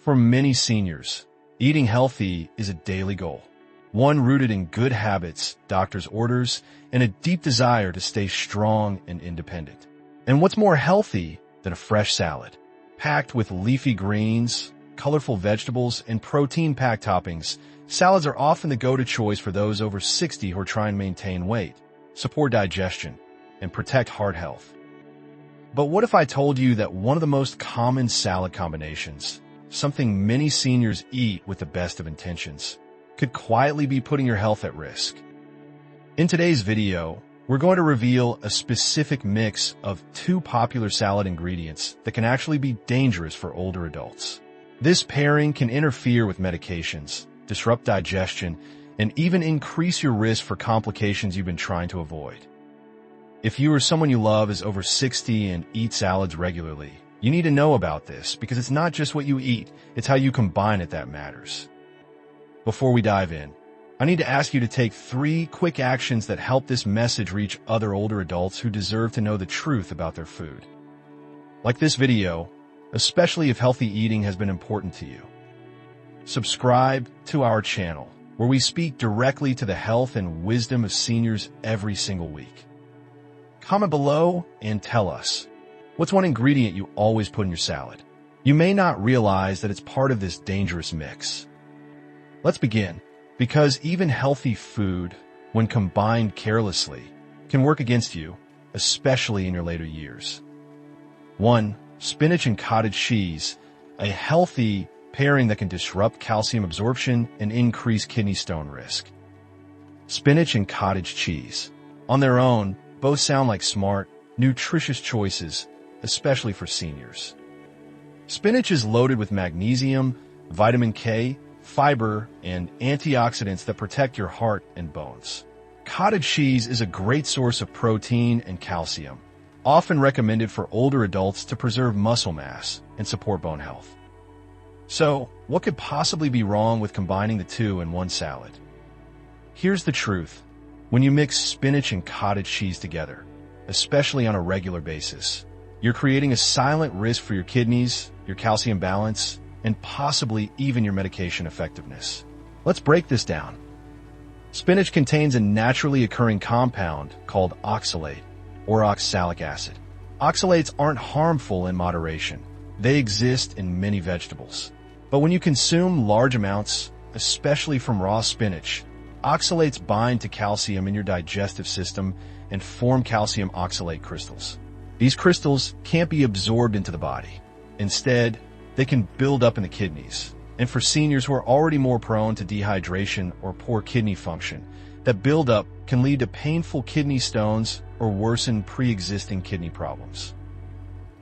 For many seniors, eating healthy is a daily goal, one rooted in good habits, doctor's orders, and a deep desire to stay strong and independent. And what's more healthy than a fresh salad, packed with leafy greens, colorful vegetables, and protein-packed toppings? Salads are often the go-to choice for those over 60 who are trying to maintain weight, support digestion, and protect heart health. But what if I told you that one of the most common salad combinations, something many seniors eat with the best of intentions, could quietly be putting your health at risk? In today's video, we're going to reveal a specific mix of two popular salad ingredients that can actually be dangerous for older adults. This pairing can interfere with medications, disrupt digestion, and even increase your risk for complications you've been trying to avoid. If you or someone you love is over 60 and eats salads regularly, you need to know about this because it's not just what you eat, it's how you combine it that matters. Before we dive in, I need to ask you to take 3 quick actions that help this message reach other older adults who deserve to know the truth about their food. Like this video, especially if healthy eating has been important to you. Subscribe to our channel, where we speak directly to the health and wisdom of seniors every single week. Comment below and tell us, what's one ingredient you always put in your salad? You may not realize that it's part of this dangerous mix. Let's begin, because even healthy food, when combined carelessly, can work against you, especially in your later years. 1. Spinach and cottage cheese, a healthy pairing that can disrupt calcium absorption and increase kidney stone risk. Spinach and cottage cheese. On their own, both sound like smart, nutritious choices, especially for seniors. Spinach is loaded with magnesium, vitamin K, fiber, and antioxidants that protect your heart and bones. Cottage cheese is a great source of protein and calcium, often recommended for older adults to preserve muscle mass and support bone health. So, what could possibly be wrong with combining the two in one salad? Here's the truth. When you mix spinach and cottage cheese together, especially on a regular basis, you're creating a silent risk for your kidneys, your calcium balance, and possibly even your medication effectiveness. Let's break this down. Spinach contains a naturally occurring compound called oxalate, or oxalic acid. Oxalates aren't harmful in moderation. They exist in many vegetables. But when you consume large amounts, especially from raw spinach, oxalates bind to calcium in your digestive system and form calcium oxalate crystals. These crystals can't be absorbed into the body. Instead, they can build up in the kidneys. And for seniors who are already more prone to dehydration or poor kidney function, that buildup can lead to painful kidney stones or worsen pre-existing kidney problems.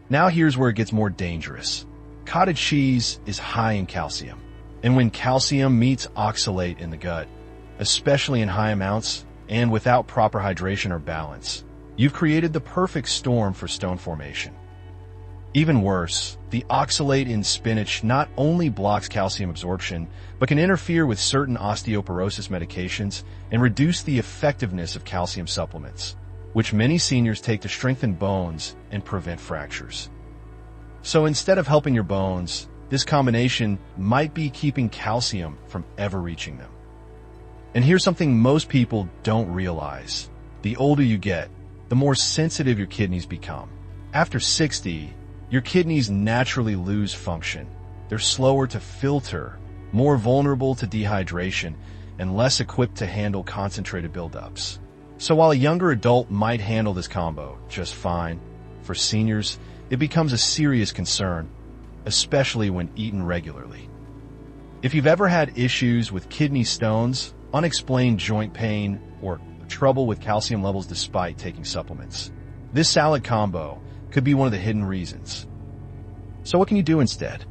Now here's where it gets more dangerous. Cottage cheese is high in calcium. And when calcium meets oxalate in the gut, especially in high amounts and without proper hydration or balance, you've created the perfect storm for stone formation. Even worse, the oxalate in spinach not only blocks calcium absorption, but can interfere with certain osteoporosis medications and reduce the effectiveness of calcium supplements, which many seniors take to strengthen bones and prevent fractures. So instead of helping your bones, this combination might be keeping calcium from ever reaching them. And here's something most people don't realize. The older you get, the more sensitive your kidneys become. After 60, your kidneys naturally lose function. They're slower to filter, more vulnerable to dehydration, and less equipped to handle concentrated buildups. So while a younger adult might handle this combo just fine, for seniors, it becomes a serious concern, especially when eaten regularly. If you've ever had issues with kidney stones, unexplained joint pain, or trouble with calcium levels despite taking supplements, this salad combo could be one of the hidden reasons. So what can you do instead?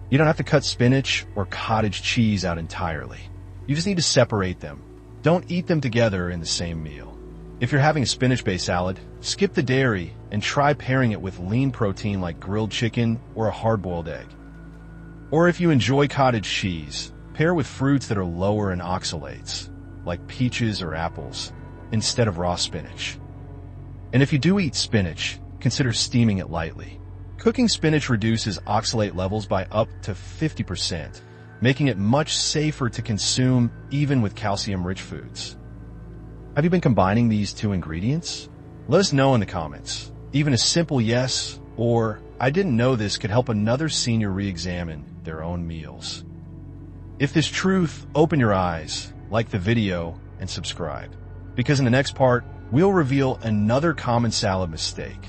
You don't have to cut spinach or cottage cheese out entirely. You just need to separate them. Don't eat them together in the same meal. If you're having a spinach-based salad, skip the dairy and try pairing it with lean protein like grilled chicken or a hard-boiled egg. Or if you enjoy cottage cheese, pair with fruits that are lower in oxalates, like peaches or apples, instead of raw spinach. And if you do eat spinach, consider steaming it lightly. Cooking spinach reduces oxalate levels by up to 50%, making it much safer to consume even with calcium-rich foods. Have you been combining these two ingredients? Let us know in the comments. Even a simple yes or "I didn't know this" could help another senior re-examine their own meals. If this truth opened your eyes, like the video and subscribe, because in the next part, we'll reveal another common salad mistake,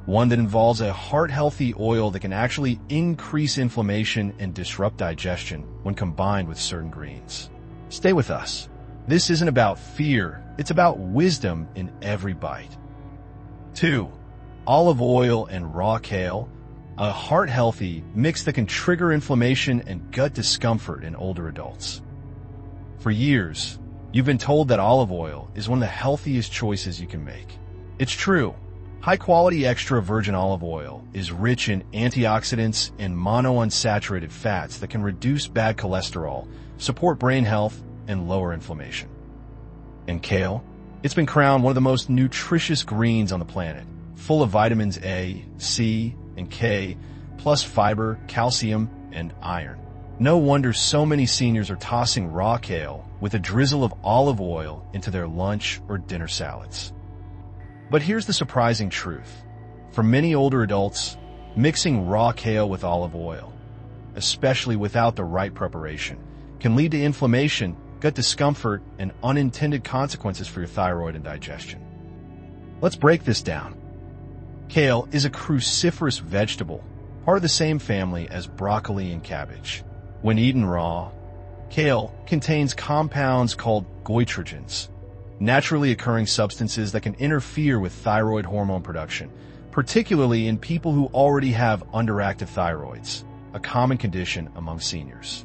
one that involves a heart-healthy oil that can actually increase inflammation and disrupt digestion when combined with certain greens. Stay with us. This isn't about fear, it's about wisdom in every bite. 2. Olive oil and raw kale, a heart-healthy mix that can trigger inflammation and gut discomfort in older adults. For years, you've been told that olive oil is one of the healthiest choices you can make. It's true. High-quality extra virgin olive oil is rich in antioxidants and monounsaturated fats that can reduce bad cholesterol, support brain health, and lower inflammation. And kale? It's been crowned one of the most nutritious greens on the planet, full of vitamins A, C, and K, plus fiber, calcium, and iron. No wonder so many seniors are tossing raw kale with a drizzle of olive oil into their lunch or dinner salads. But here's the surprising truth. For many older adults, mixing raw kale with olive oil, especially without the right preparation, can lead to inflammation, gut discomfort, and unintended consequences for your thyroid and digestion. Let's break this down. Kale is a cruciferous vegetable, part of the same family as broccoli and cabbage. When eaten raw, kale contains compounds called goitrogens, naturally occurring substances that can interfere with thyroid hormone production, particularly in people who already have underactive thyroids, a common condition among seniors.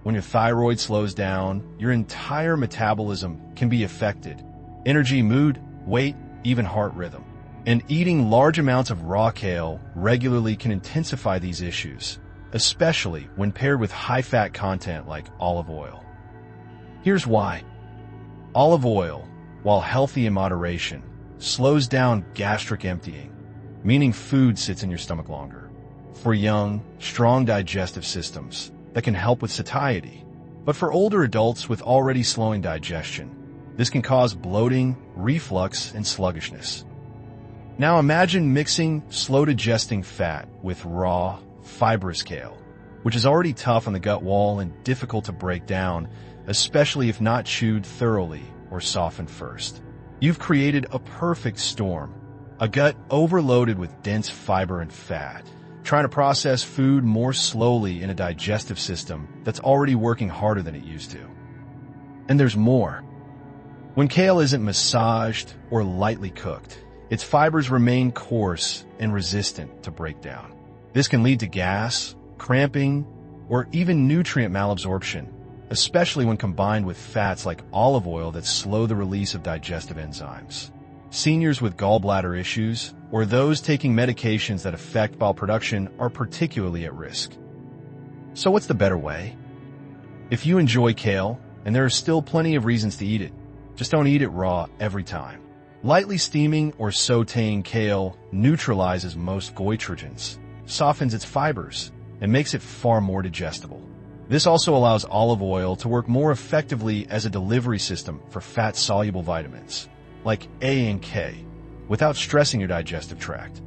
When your thyroid slows down, your entire metabolism can be affected. Energy, mood, weight, even heart rhythm. And eating large amounts of raw kale regularly can intensify these issues, especially when paired with high-fat content like olive oil. Here's why. Olive oil, while healthy in moderation, slows down gastric emptying, meaning food sits in your stomach longer. For young, strong digestive systems, that can help with satiety. But for older adults with already slowing digestion, this can cause bloating, reflux, and sluggishness. Now imagine mixing slow-digesting fat with raw, fibrous kale, which is already tough on the gut wall and difficult to break down, especially if not chewed thoroughly or softened first. You've created a perfect storm, a gut overloaded with dense fiber and fat, trying to process food more slowly in a digestive system that's already working harder than it used to. And there's more. When kale isn't massaged or lightly cooked, its fibers remain coarse and resistant to breakdown. This can lead to gas, cramping, or even nutrient malabsorption, especially when combined with fats like olive oil that slow the release of digestive enzymes. Seniors with gallbladder issues or those taking medications that affect bile production are particularly at risk. So what's the better way? If you enjoy kale, and there are still plenty of reasons to eat it, just don't eat it raw every time. Lightly steaming or sautéing kale neutralizes most goitrogens, softens its fibers, and makes it far more digestible. This also allows olive oil to work more effectively as a delivery system for fat-soluble vitamins, like A and K, without stressing your digestive tract.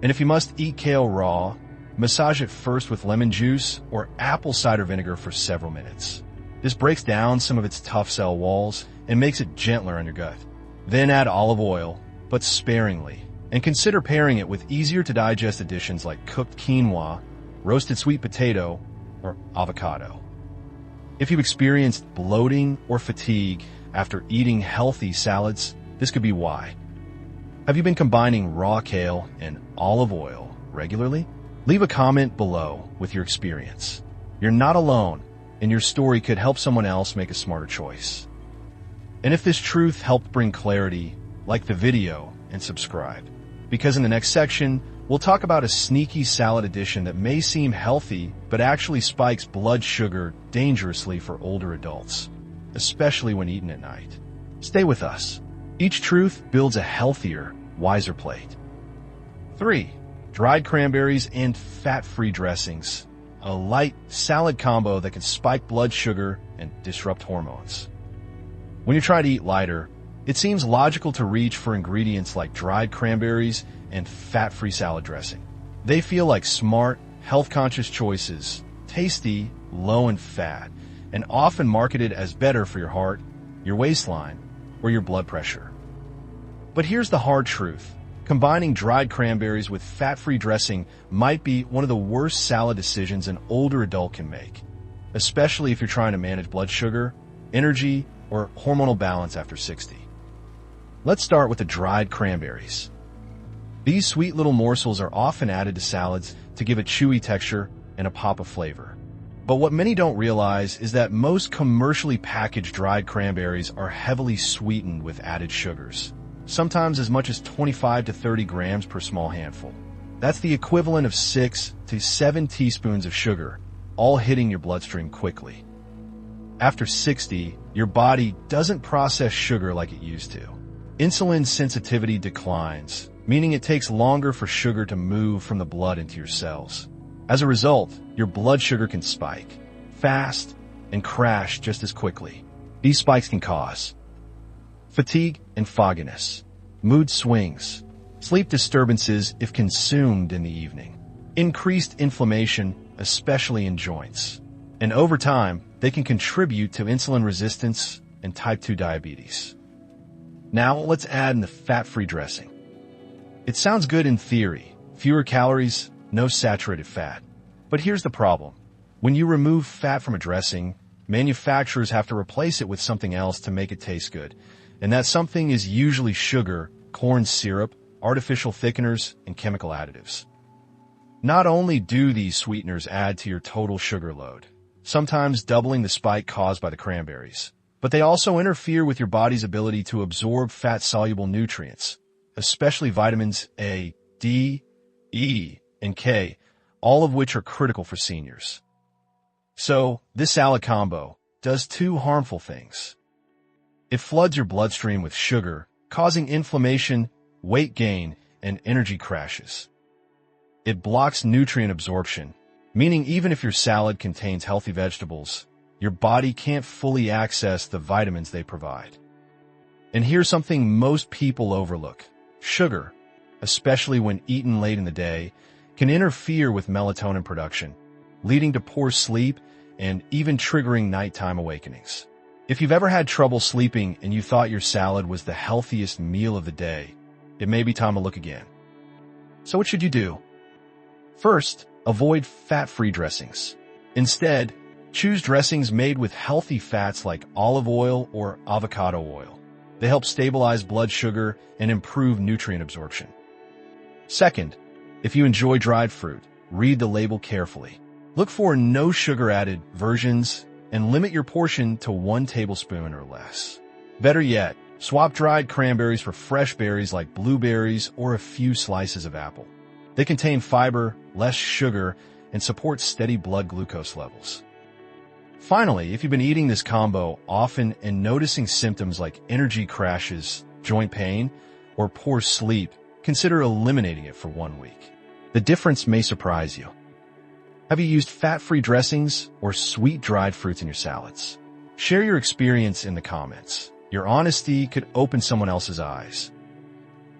And if you must eat kale raw, massage it first with lemon juice or apple cider vinegar for several minutes. This breaks down some of its tough cell walls and makes it gentler on your gut. Then add olive oil, but sparingly, and consider pairing it with easier-to-digest additions like cooked quinoa, roasted sweet potato, or avocado. If you've experienced bloating or fatigue after eating healthy salads, this could be why. Have you been combining raw kale and olive oil regularly? Leave a comment below with your experience. You're not alone, and your story could help someone else make a smarter choice. And if this truth helped bring clarity, like the video and subscribe. Because in the next section, we'll talk about a sneaky salad addition that may seem healthy, but actually spikes blood sugar dangerously for older adults, especially when eaten at night. Stay with us. Each truth builds a healthier, wiser plate. 3. dried cranberries, and fat-free dressings. A light salad combo that can spike blood sugar and disrupt hormones. When you try to eat lighter, it seems logical to reach for ingredients like dried cranberries and fat-free salad dressing. They feel like smart, health-conscious choices, tasty, low in fat, and often marketed as better for your heart, your waistline, or your blood pressure. But here's the hard truth. Combining dried cranberries with fat-free dressing might be one of the worst salad decisions an older adult can make, especially if you're trying to manage blood sugar, energy, or hormonal balance after 60. Let's start with the dried cranberries. These sweet little morsels are often added to salads to give a chewy texture and a pop of flavor. But what many don't realize is that most commercially packaged dried cranberries are heavily sweetened with added sugars, sometimes as much as 25 to 30 grams per small handful. That's the equivalent of 6 to 7 teaspoons of sugar, all hitting your bloodstream quickly. After 60, your body doesn't process sugar like it used to. Insulin sensitivity declines, meaning it takes longer for sugar to move from the blood into your cells. As a result, your blood sugar can spike fast and crash just as quickly. These spikes can cause fatigue and fogginess, mood swings, sleep disturbances if consumed in the evening, increased inflammation, especially in joints, and over time, they can contribute to insulin resistance and type 2 diabetes. Now, let's add in the fat-free dressing. It sounds good in theory, fewer calories, no saturated fat. But here's the problem. When you remove fat from a dressing, manufacturers have to replace it with something else to make it taste good. And that something is usually sugar, corn syrup, artificial thickeners, and chemical additives. Not only do these sweeteners add to your total sugar load, sometimes doubling the spike caused by the cranberries, but they also interfere with your body's ability to absorb fat-soluble nutrients, especially vitamins A, D, E, and K, all of which are critical for seniors. So, this salad combo does two harmful things. It floods your bloodstream with sugar, causing inflammation, weight gain, and energy crashes. It blocks nutrient absorption, meaning even if your salad contains healthy vegetables, your body can't fully access the vitamins they provide. And here's something most people overlook. Sugar, especially when eaten late in the day, can interfere with melatonin production, leading to poor sleep and even triggering nighttime awakenings. If you've ever had trouble sleeping and you thought your salad was the healthiest meal of the day, it may be time to look again. So what should you do? First, avoid fat-free dressings. Instead, choose dressings made with healthy fats like olive oil or avocado oil. They help stabilize blood sugar and improve nutrient absorption. Second, if you enjoy dried fruit, read the label carefully. Look for no sugar-added versions and limit your portion to 1 tablespoon or less. Better yet, swap dried cranberries for fresh berries like blueberries or a few slices of apple. They contain fiber, less sugar, and support steady blood glucose levels. Finally, if you've been eating this combo often and noticing symptoms like energy crashes, joint pain, or poor sleep, consider eliminating it for 1 week. The difference may surprise you. Have you used fat-free dressings or sweet dried fruits in your salads? Share your experience in the comments. Your honesty could open someone else's eyes.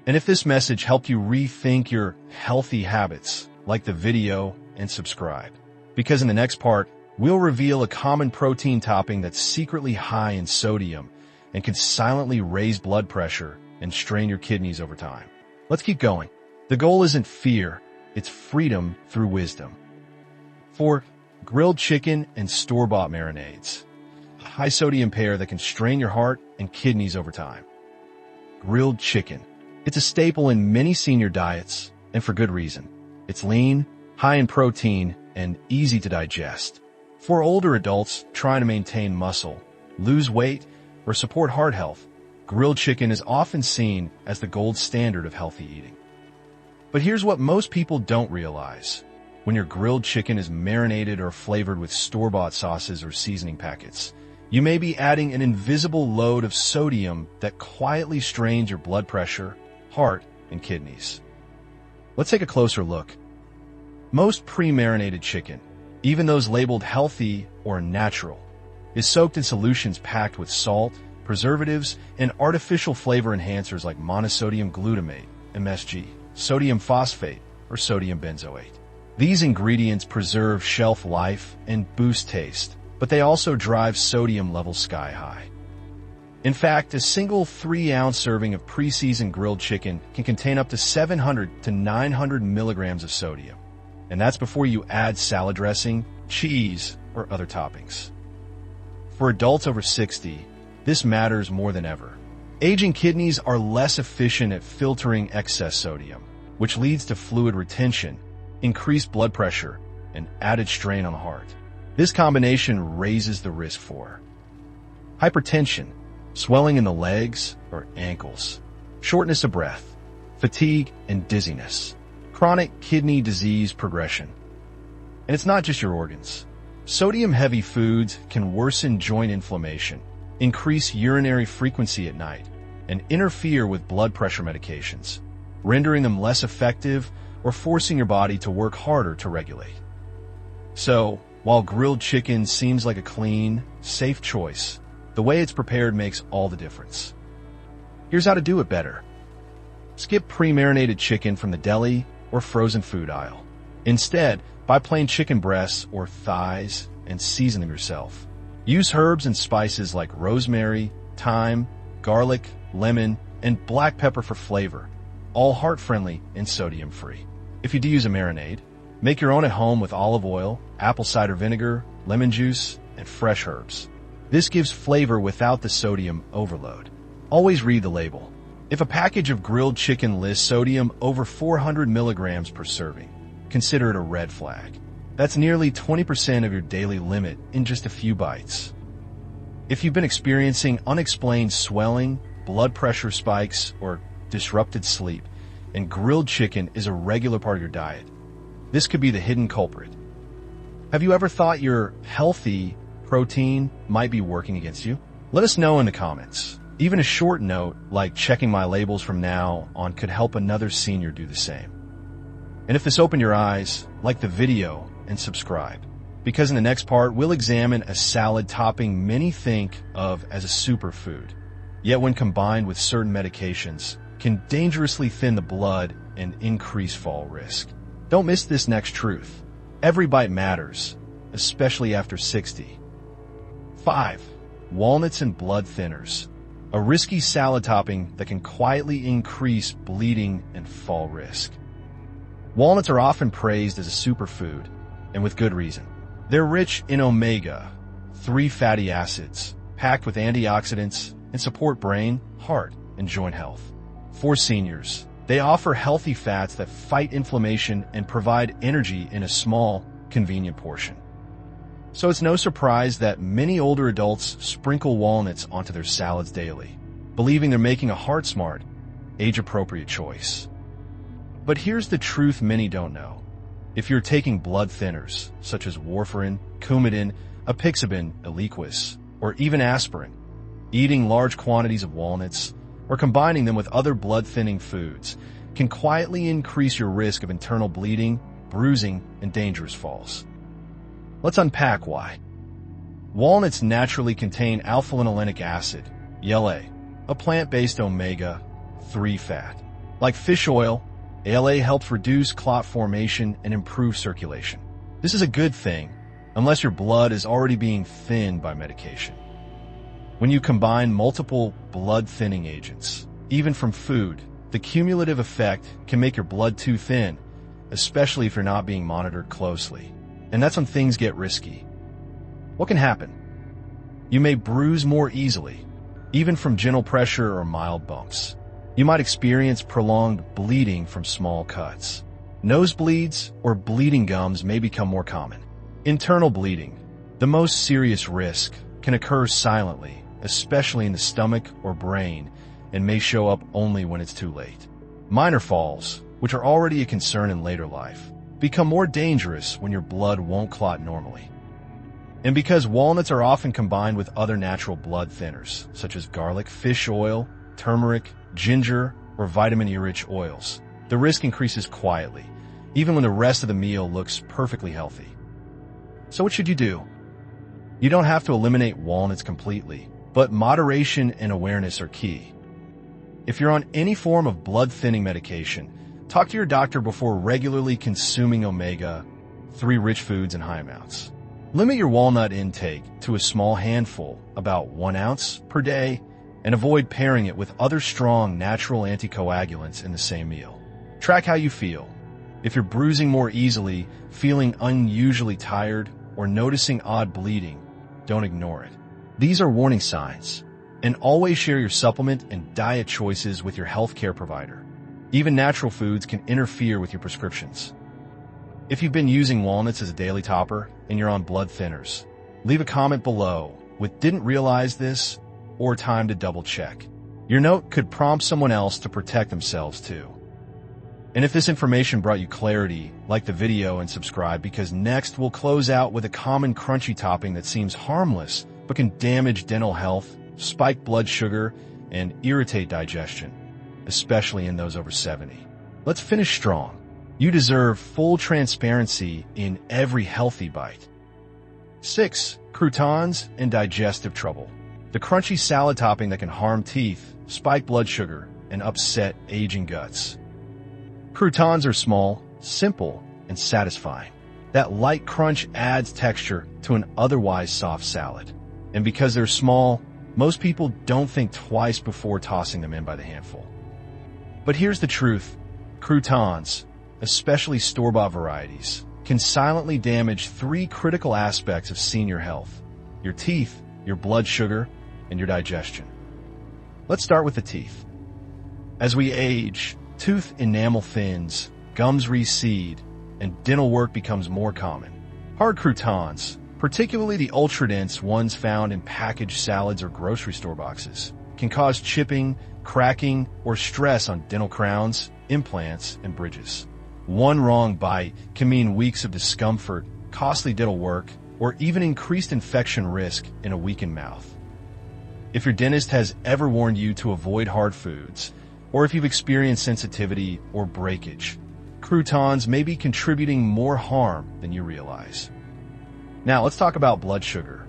And if this message helped you rethink your healthy habits, like the video and subscribe. Because in the next part, we'll reveal a common protein topping that's secretly high in sodium and can silently raise blood pressure and strain your kidneys over time. Let's keep going. The goal isn't fear, it's freedom through wisdom. 4. Grilled chicken and store-bought marinades. A high-sodium pair that can strain your heart and kidneys over time. Grilled chicken. It's a staple in many senior diets, and for good reason. It's lean, high in protein, and easy to digest. For older adults trying to maintain muscle, lose weight, or support heart health, grilled chicken is often seen as the gold standard of healthy eating. But here's what most people don't realize. When your grilled chicken is marinated or flavored with store-bought sauces or seasoning packets, you may be adding an invisible load of sodium that quietly strains your blood pressure, heart, and kidneys. Let's take a closer look. Most pre-marinated chicken, even those labeled healthy or natural, is soaked in solutions packed with salt, preservatives, and artificial flavor enhancers like monosodium glutamate, MSG, sodium phosphate, or sodium benzoate. These ingredients preserve shelf life and boost taste, but they also drive sodium levels sky high. In fact, a single 3-ounce serving of pre-seasoned grilled chicken can contain up to 700 to 900 milligrams of sodium. And that's before you add salad dressing, cheese, or other toppings. For adults over 60, this matters more than ever. Aging kidneys are less efficient at filtering excess sodium, which leads to fluid retention, increased blood pressure, and added strain on the heart. This combination raises the risk for hypertension, swelling in the legs or ankles, shortness of breath, fatigue, and dizziness, chronic kidney disease progression. And it's not just your organs. Sodium-heavy foods can worsen joint inflammation, increase urinary frequency at night, and interfere with blood pressure medications, rendering them less effective or forcing your body to work harder to regulate. So, while grilled chicken seems like a clean, safe choice, the way it's prepared makes all the difference. Here's how to do it better. Skip pre-marinated chicken from the deli or frozen food aisle. Instead, buy plain chicken breasts or thighs and season them yourself. Use herbs and spices like rosemary, thyme, garlic, lemon, and black pepper for flavor, all heart-friendly and sodium-free. If you do use a marinade, make your own at home with olive oil, apple cider vinegar, lemon juice, and fresh herbs. This gives flavor without the sodium overload. Always read the label. If a package of grilled chicken lists sodium over 400 milligrams per serving, consider it a red flag. That's nearly 20% of your daily limit in just a few bites. If you've been experiencing unexplained swelling, blood pressure spikes, or disrupted sleep, and grilled chicken is a regular part of your diet, this could be the hidden culprit. Have you ever thought your healthy protein might be working against you? Let us know in the comments. Even a short note, like checking my labels from now on, could help another senior do the same. And if this opened your eyes, like the video and subscribe, because in the next part, we'll examine a salad topping many think of as a superfood, yet when combined with certain medications, can dangerously thin the blood and increase fall risk. Don't miss this next truth. Every bite matters, especially after 60. 5. Walnuts and blood thinners. A risky salad topping that can quietly increase bleeding and fall risk. Walnuts are often praised as a superfood, and with good reason. They're rich in omega-3 fatty acids, packed with antioxidants, and support brain, heart, and joint health. For seniors, they offer healthy fats that fight inflammation and provide energy in a small, convenient portion. So it's no surprise that many older adults sprinkle walnuts onto their salads daily, believing they're making a heart-smart, age-appropriate choice. But here's the truth many don't know. If you're taking blood thinners, such as warfarin, Coumadin, apixaban, Eliquis, or even aspirin, eating large quantities of walnuts, or combining them with other blood-thinning foods, can quietly increase your risk of internal bleeding, bruising, and dangerous falls. Let's unpack why. Walnuts naturally contain alpha-linolenic acid, ALA, a plant-based omega-3 fat. Like fish oil, ALA helps reduce clot formation and improve circulation. This is a good thing, unless your blood is already being thinned by medication. When you combine multiple blood-thinning agents, even from food, the cumulative effect can make your blood too thin, especially if you're not being monitored closely. And that's when things get risky. What can happen? You may bruise more easily, even from gentle pressure or mild bumps. You might experience prolonged bleeding from small cuts. Nosebleeds or bleeding gums may become more common. Internal bleeding, the most serious risk, can occur silently, especially in the stomach or brain, and may show up only when it's too late. Minor falls, which are already a concern in later life, become more dangerous when your blood won't clot normally. And because walnuts are often combined with other natural blood thinners, such as garlic, fish oil, turmeric, ginger, or vitamin-rich oils, the risk increases quietly, even when the rest of the meal looks perfectly healthy. So what should you do? You don't have to eliminate walnuts completely, but moderation and awareness are key. If you're on any form of blood-thinning medication, talk to your doctor before regularly consuming omega-3 rich foods in high amounts. Limit your walnut intake to a small handful, about 1 ounce per day, and avoid pairing it with other strong natural anticoagulants in the same meal. Track how you feel. If you're bruising more easily, feeling unusually tired, or noticing odd bleeding, don't ignore it. These are warning signs. And always share your supplement and diet choices with your healthcare provider. Even natural foods can interfere with your prescriptions. If you've been using walnuts as a daily topper and you're on blood thinners, leave a comment below with "didn't realize this" or "time to double check." Your note could prompt someone else to protect themselves too. And if this information brought you clarity, like the video and subscribe, because next we'll close out with a common crunchy topping that seems harmless but can damage dental health, spike blood sugar, and irritate digestion, especially in those over 70. Let's finish strong. You deserve full transparency in every healthy bite. 6. Croutons and digestive trouble. The crunchy salad topping that can harm teeth, spike blood sugar, and upset aging guts. Croutons are small, simple, and satisfying. That light crunch adds texture to an otherwise soft salad. And because they're small, most people don't think twice before tossing them in by the handful. But here's the truth. Croutons, especially store-bought varieties, can silently damage 3 critical aspects of senior health: your teeth, your blood sugar, and your digestion. Let's start with the teeth. As we age, tooth enamel thins, gums recede, and dental work becomes more common. Hard croutons, particularly the ultra-dense ones found in packaged salads or grocery store boxes, can cause chipping, cracking, or stress on dental crowns, implants, and bridges. One wrong bite can mean weeks of discomfort, costly dental work, or even increased infection risk in a weakened mouth. If your dentist has ever warned you to avoid hard foods, or if you've experienced sensitivity or breakage, croutons may be contributing more harm than you realize. Now let's talk about blood sugar.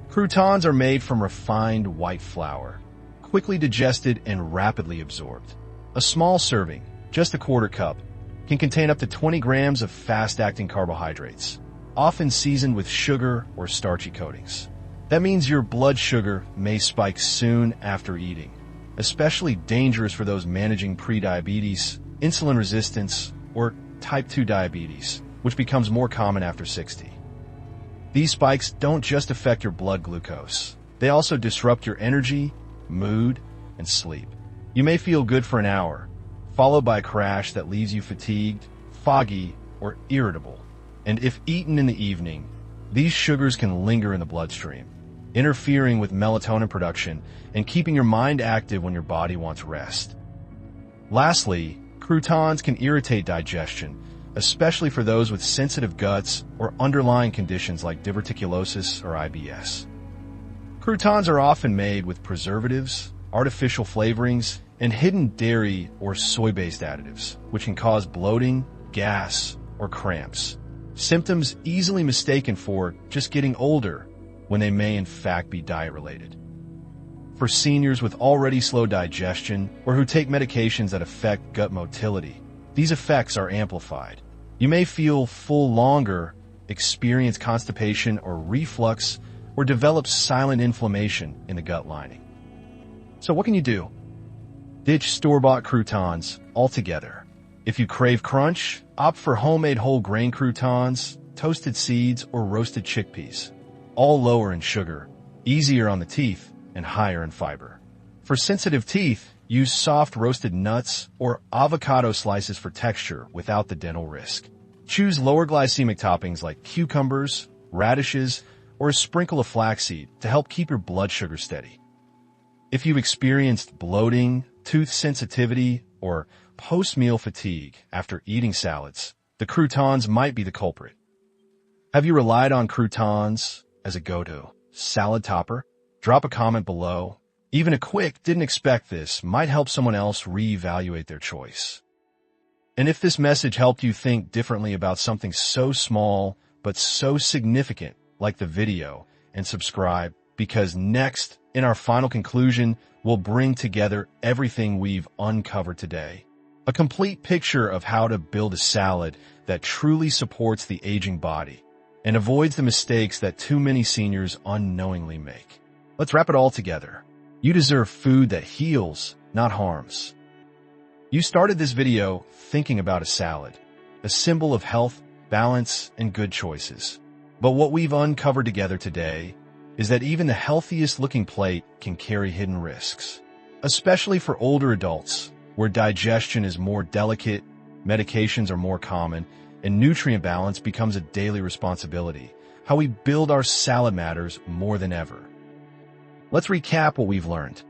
Croutons are made from refined white flour, quickly digested and rapidly absorbed. A small serving, just a quarter cup, can contain up to 20 grams of fast-acting carbohydrates, often seasoned with sugar or starchy coatings. That means your blood sugar may spike soon after eating, especially dangerous for those managing prediabetes, insulin resistance, or type 2 diabetes, which becomes more common after 60. These spikes don't just affect your blood glucose. They also disrupt your energy, mood, and sleep. You may feel good for an hour, followed by a crash that leaves you fatigued, foggy, or irritable. And if eaten in the evening, these sugars can linger in the bloodstream, interfering with melatonin production and keeping your mind active when your body wants rest. Lastly, croutons can irritate digestion, especially for those with sensitive guts or underlying conditions like diverticulosis or IBS. Croutons are often made with preservatives, artificial flavorings, and hidden dairy or soy-based additives, which can cause bloating, gas, or cramps. Symptoms easily mistaken for just getting older, when they may in fact be diet-related. For seniors with already slow digestion or who take medications that affect gut motility, these effects are amplified. You may feel full longer, experience constipation or reflux, or develop silent inflammation in the gut lining. So what can you do? Ditch store-bought croutons altogether. If you crave crunch, opt for homemade whole grain croutons, toasted seeds, or roasted chickpeas. All lower in sugar, easier on the teeth, and higher in fiber. For sensitive teeth, use soft roasted nuts or avocado slices for texture without the dental risk. Choose lower glycemic toppings like cucumbers, radishes, or a sprinkle of flaxseed to help keep your blood sugar steady. If you've experienced bloating, tooth sensitivity, or post-meal fatigue after eating salads, the croutons might be the culprit. Have you relied on croutons as a go-to salad topper? Drop a comment below. Even a quick "didn't expect this" might help someone else reevaluate their choice. And if this message helped you think differently about something so small but so significant like the video, and subscribe, because next, in our final conclusion, we'll bring together everything we've uncovered today. A complete picture of how to build a salad that truly supports the aging body and avoids the mistakes that too many seniors unknowingly make. Let's wrap it all together. You deserve food that heals, not harms. You started this video thinking about a salad, a symbol of health, balance, and good choices. But what we've uncovered together today is that even the healthiest looking plate can carry hidden risks, especially for older adults, where digestion is more delicate, medications are more common, and nutrient balance becomes a daily responsibility. How we build our salad matters more than ever. Let's recap what we've learned.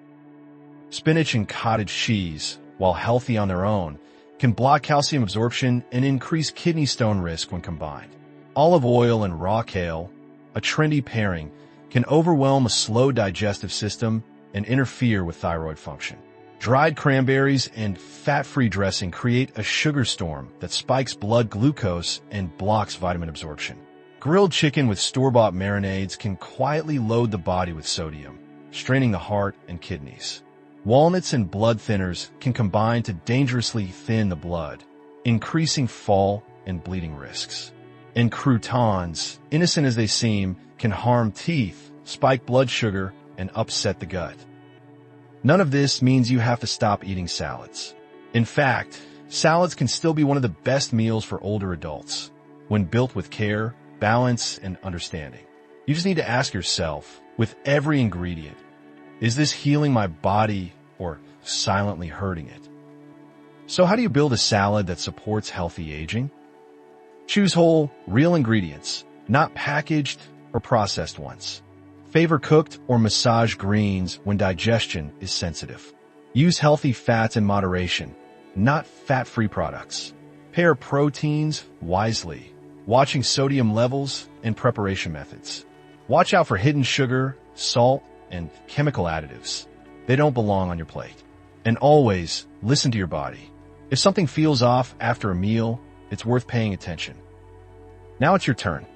Spinach and cottage cheese, while healthy on their own, can block calcium absorption and increase kidney stone risk when combined. Olive oil and raw kale, a trendy pairing, can overwhelm a slow digestive system and interfere with thyroid function. Dried cranberries and fat-free dressing create a sugar storm that spikes blood glucose and blocks vitamin absorption. Grilled chicken with store-bought marinades can quietly load the body with sodium, straining the heart and kidneys. Walnuts and blood thinners can combine to dangerously thin the blood, increasing fall and bleeding risks. And croutons, innocent as they seem, can harm teeth, spike blood sugar, and upset the gut. None of this means you have to stop eating salads. In fact, salads can still be one of the best meals for older adults, when built with care, balance, and understanding. You just need to ask yourself, with every ingredient, is this healing my body or silently hurting it? So how do you build a salad that supports healthy aging? Choose whole, real ingredients, not packaged or processed ones. Favor cooked or massaged greens when digestion is sensitive. Use healthy fats in moderation, not fat-free products. Pair proteins wisely, watching sodium levels and preparation methods. Watch out for hidden sugar, salt, and chemical additives. They don't belong on your plate. And always listen to your body. If something feels off after a meal, it's worth paying attention. Now it's your turn.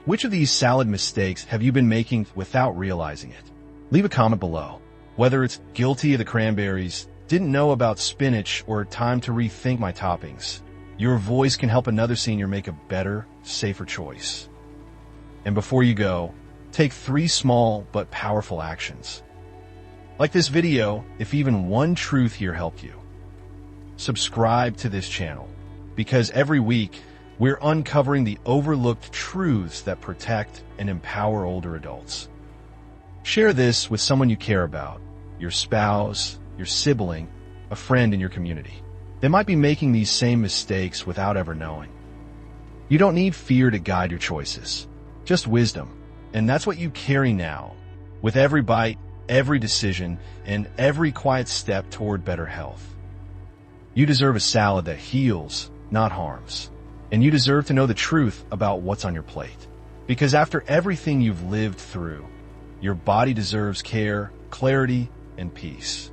Which of these salad mistakes have you been making without realizing it? Leave a comment below. Whether it's guilty of the cranberries, didn't know about spinach, or time to rethink my toppings, your voice can help another senior make a better, safer choice. And before you go, take 3 small but powerful actions. Like this video, if even one truth here helped you. Subscribe to this channel, because every week, we're uncovering the overlooked truths that protect and empower older adults. Share this with someone you care about, your spouse, your sibling, a friend in your community. They might be making these same mistakes without ever knowing. You don't need fear to guide your choices, just wisdom. And that's what you carry now, with every bite, every decision, and every quiet step toward better health. You deserve a salad that heals, not harms. And you deserve to know the truth about what's on your plate. Because after everything you've lived through, your body deserves care, clarity, and peace.